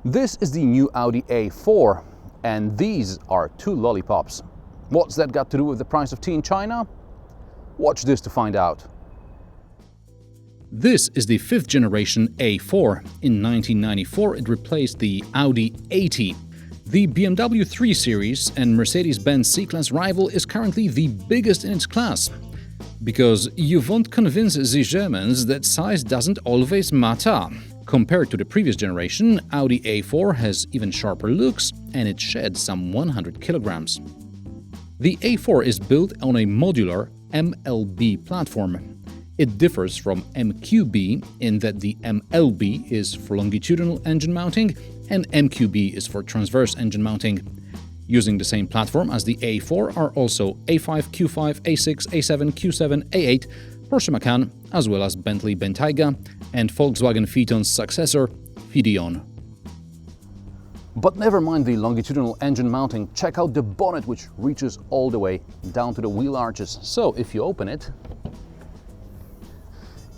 This is the new Audi A4, and these are two lollipops. What's that got to do with the price of tea in China? Watch this to find out. This is the 5th generation A4. In 1994 it replaced the Audi A4. The BMW 3 Series and Mercedes-Benz C-Class rival is currently the biggest in its class. Because you won't convince the Germans that size doesn't always matter. Compared to the previous generation, Audi A4 has even sharper looks and it sheds some 100 kilograms. The A4 is built on a modular MLB platform. It differs from MQB in that the MLB is for longitudinal engine mounting and MQB is for transverse engine mounting. Using the same platform as the A4 are also A5, Q5, A6, A7, Q7, A8, Porsche Macan, as well as Bentley Bentayga and Volkswagen Pheaton's successor, Phideon. But never mind the longitudinal engine mounting, check out the bonnet, which reaches all the way down to the wheel arches. So if you open it,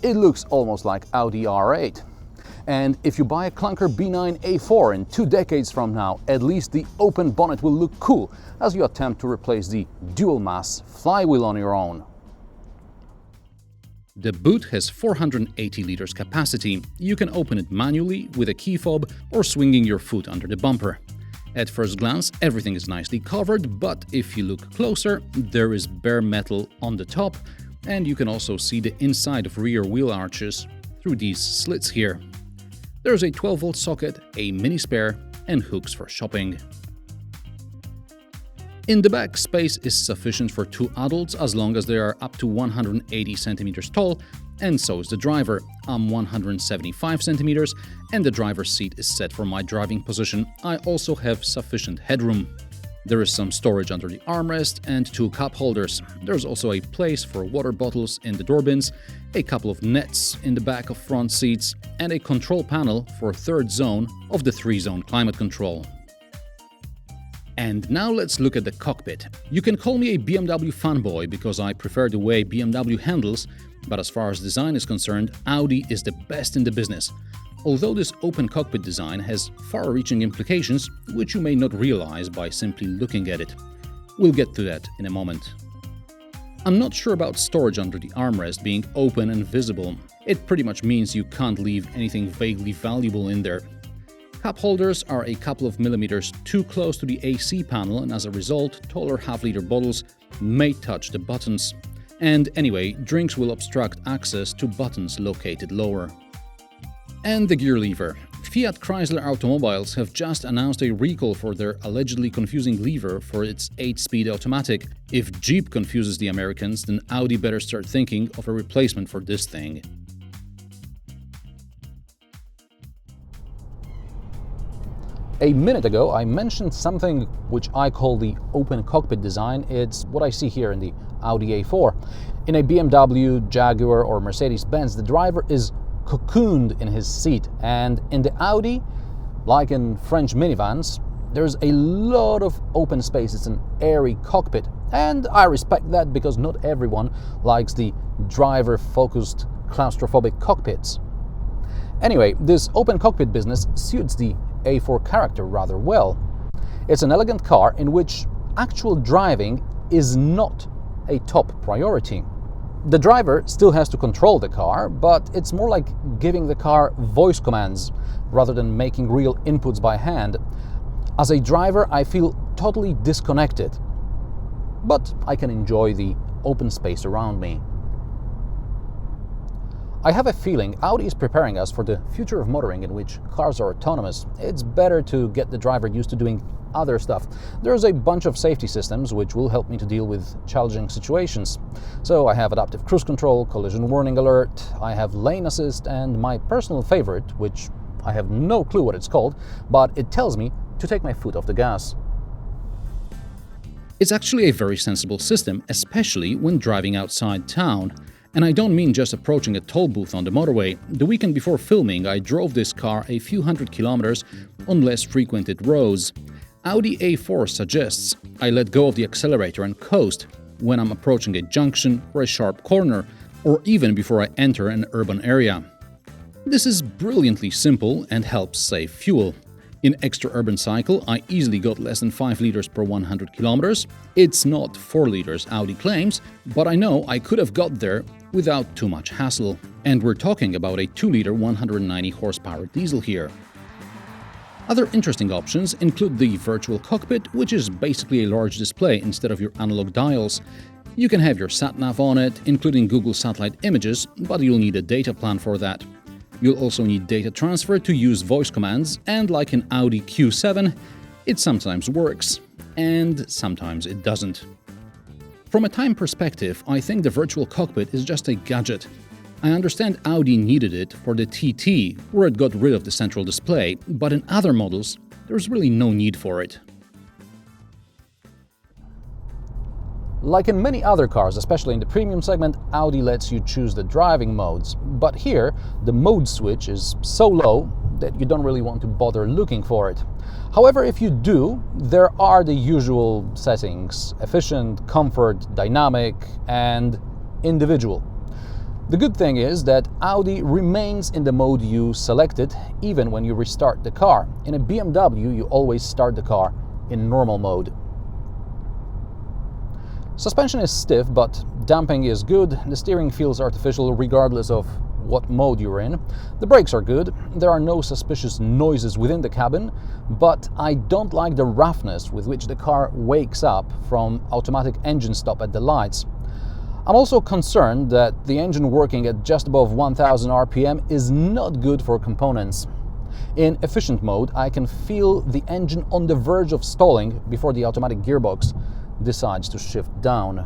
it looks almost like Audi R8. And if you buy a clunker B9 A4 in 2 decades from now, at least the open bonnet will look cool as you attempt to replace the dual-mass flywheel on your own. The boot has 480 liters capacity. You can open it manually with a key fob or swinging your foot under the bumper. At first glance, everything is nicely covered, but if you look closer, there is bare metal on the top, and you can also see the inside of rear wheel arches through these slits here. There's a 12-volt socket, a mini spare, and hooks for shopping. In the back, space is sufficient for 2 adults as long as they are up to 180 centimeters tall, and so is the driver. I'm 175 centimeters, and the driver's seat is set for my driving position. I also have sufficient headroom. There is some storage under the armrest and 2 cup holders. There's also a place for water bottles in the door bins, a couple of nets in the back of front seats, and a control panel for 3rd zone of the 3-zone climate control. And now let's look at the cockpit. You can call me a BMW fanboy because I prefer the way BMW handles, but as far as design is concerned, Audi is the best in the business. Although this open cockpit design has far-reaching implications, which you may not realize by simply looking at it. We'll get to that in a moment. I'm not sure about storage under the armrest being open and visible. It pretty much means you can't leave anything vaguely valuable in there. Cup holders are a couple of millimeters too close to the AC panel, and as a result, taller half-liter bottles may touch the buttons. And anyway, drinks will obstruct access to buttons located lower. And the gear lever. Fiat Chrysler Automobiles have just announced a recall for their allegedly confusing lever for its 8-speed automatic. If Jeep confuses the Americans, then Audi better start thinking of a replacement for this thing. A minute ago, I mentioned something which I call the open cockpit design. It's what I see here in the Audi A4. In a BMW, Jaguar or Mercedes-Benz, the driver is cocooned in his seat, and in the Audi, like in French minivans, there's a lot of open space. It's an airy cockpit, and I respect that because not everyone likes the driver-focused claustrophobic cockpits. Anyway, this open cockpit business suits the A4 character rather well. It's an elegant car in which actual driving is not a top priority. The driver still has to control the car, but it's more like giving the car voice commands rather than making real inputs by hand. As a driver, I feel totally disconnected, but I can enjoy the open space around me. I have a feeling Audi is preparing us for the future of motoring in which cars are autonomous. It's better to get the driver used to doing other stuff. There's a bunch of safety systems which will help me to deal with challenging situations. So I have adaptive cruise control, collision warning alert, I have lane assist, and my personal favorite, which I have no clue what it's called, but it tells me to take my foot off the gas. It's actually a very sensible system, especially when driving outside town. And I don't mean just approaching a toll booth on the motorway. The weekend before filming, I drove this car a few hundred kilometers on less frequented roads. Audi A4 suggests I let go of the accelerator and coast when I'm approaching a junction or a sharp corner, or even before I enter an urban area. This is brilliantly simple and helps save fuel. In extra urban cycle, I easily got less than 5 liters per 100 kilometers. It's not 4 liters Audi claims, but I know I could have got there without too much hassle. And we're talking about a 2-liter 190 horsepower diesel here. Other interesting options include the virtual cockpit, which is basically a large display instead of your analog dials. You can have your sat-nav on it, including Google satellite images, but you'll need a data plan for that. You'll also need data transfer to use voice commands, and like in Audi Q7, it sometimes works, and sometimes it doesn't. From a time perspective, I think the virtual cockpit is just a gadget. I understand Audi needed it for the TT, where it got rid of the central display, but in other models, there's really no need for it. Like in many other cars, especially in the premium segment, Audi lets you choose the driving modes. But here, the mode switch is so low that you don't really want to bother looking for it. However, if you do, there are the usual settings: efficient, comfort, dynamic, and individual. The good thing is that Audi remains in the mode you selected even when you restart the car. In a BMW, you always start the car in normal mode. Suspension is stiff, but damping is good. The steering feels artificial regardless of what mode you're in. The brakes are good. There are no suspicious noises within the cabin, but I don't like the roughness with which the car wakes up from automatic engine stop at the lights. I'm also concerned that the engine working at just above 1000 RPM is not good for components. In efficient mode, I can feel the engine on the verge of stalling before the automatic gearbox decides to shift down.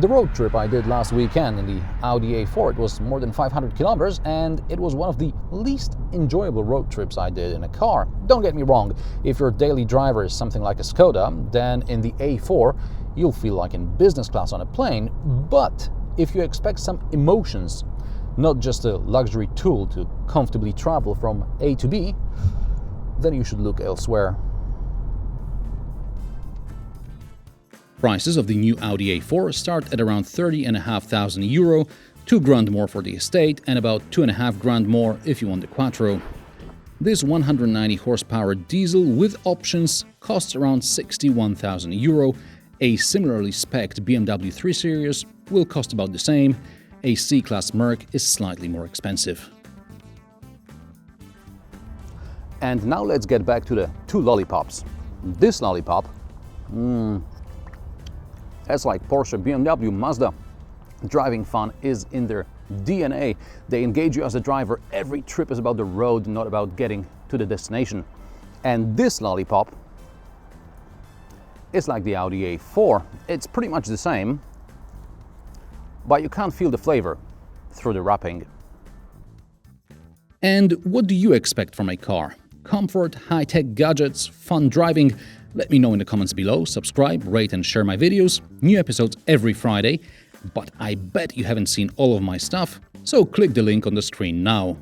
The road trip I did last weekend in the Audi A4, it was more than 500 kilometers, and it was one of the least enjoyable road trips I did in a car. Don't get me wrong, if your daily driver is something like a Skoda, then in the A4 you'll feel like in business class on a plane. But if you expect some emotions, not just a luxury tool to comfortably travel from A to B, then you should look elsewhere. Prices of the new Audi A4 start at around €30,500, €2,000 more for the estate, and about €2,500 more if you want the Quattro. This 190 horsepower diesel with options costs around €61,000. A similarly spec'd BMW 3 Series will cost about the same. A C-Class Merc is slightly more expensive. And now let's get back to the two lollipops. This lollipop, that's like Porsche, BMW, Mazda. Driving fun is in their DNA. They engage you as a driver. Every trip is about the road, not about getting to the destination. And this lollipop is like the Audi A4. It's pretty much the same, but you can't feel the flavor through the wrapping. And what do you expect from a car? Comfort, high-tech gadgets, fun driving? Let me know in the comments below. Subscribe, rate and share my videos. New episodes every Friday. But I bet you haven't seen all of my stuff, so click the link on the screen now.